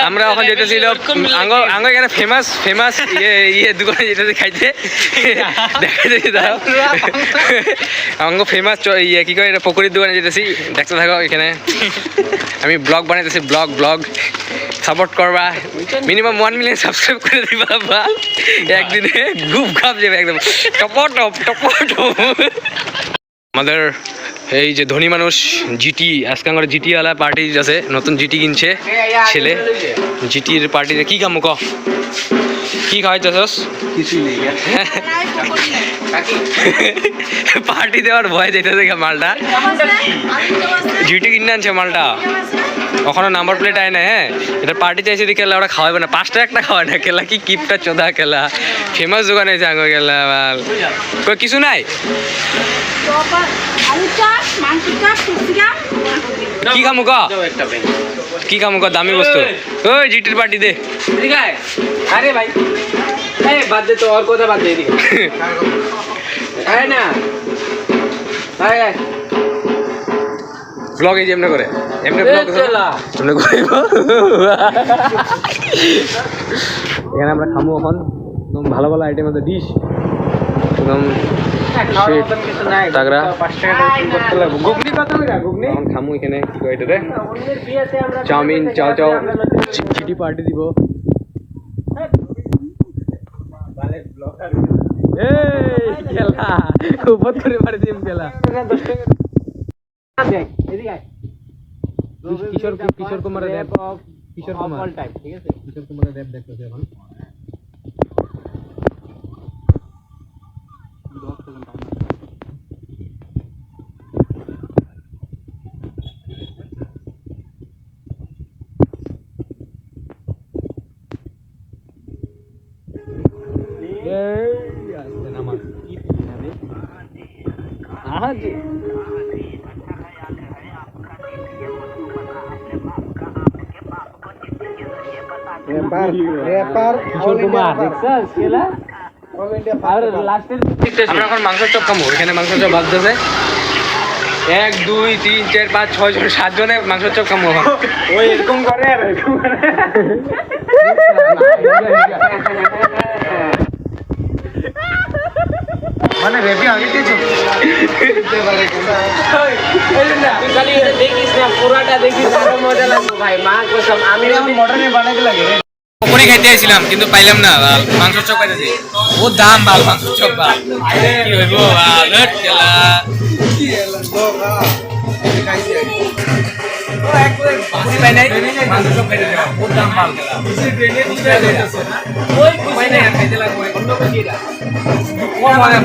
আমরা এখন যেতেছিল আঙ্গ এখানে ফেমাস ইয়ে দোকানে যেতেছি খাইতে দেখাইতেছি দাও আঙ্গ ফেমাস ইয়ে কি কয় এটা পকোড়ির দোকানে যেতেছি দেখতে থাকো এখানে আমি ব্লগ বানাইতেছি ব্লগ সাপোর্ট করবা মিনিমাম 1 মিলিয়ন সাবস্ক্রাইব করে দিবা বা একদিনে গুপ খাপ যাবে একদম টপ আমাদের এই যে ধনী মানুষ জিটি আজকে আমার জিটি ওয়ালা পার্টি আছে নতুন জিটি কিনছে ছেলে জিটির পার্টিতে কি কাম ক কি খাওয়াইতেছস কিছুই নেই পার্টি দেওয়ার ভয় যেতেছে মালটা জিটি কিনে আনছে মালটা ওখানে নাম্বার প্লেট আয় না হ্যাঁ এটা পার্টি চাইছে দিকে ওরা খাওয়াবে না 5টা একটা খাওয়ায় না খেলা কি কিপটা চোদা খেলা ফেমাস দোকানে আছে আঙ্গ খেলা মাল কিছু নাই কি খামু কি খামু দামি বস্তু ওই জিটির পার্টি দে আরে ভাই বাদ দে তো আর কথা বাদ দে এদিকে আয় না আয় ব্লগ এই যে এমনি করে এমনি ব্লগ এমনি করিব এখানে আমরা খামু এখন একদম ভালো ভালো আইটেম আছে ডিশ একদম তাগড়া খামু এখানে কি কয় এটাতে চাউমিন চাও জিটি পার্টি দিব খেলা উপর করে পারি দিম খেলা কিশোর কুমারের র্যাপ কিশোর কুমার ঠিক আছে কিশোর কুমারের র্যাপ দেখতেছি এখন মাংসের চপ খামো এখানে মাংসের চপ বাজতেছে 1 2 3 4 5 6 জন 7 জনে মাংসের চপ খামো এখন ওই এরকম করে আর এরকম করে মানে রেডি আগে দিয়েছো খালি দেখিস না পুরাটা দেখিস আরো মজা লাগবে ভাই মা কসম আমি মডার্নে বানাইতে লাগে পকোড়ি খাইতে আইছিলাম কিন্তু পাইলাম না মাংসের চপ পাইতেছি ও দাম ভালো মাংসের চপ কি হইব লট খেলা পাই নাই মাংসের চপ খাইতে যাও ও দাম ভালো খেলা ওই পাই নাই খাইতে লাগবে অন্য কি এটা ও মানে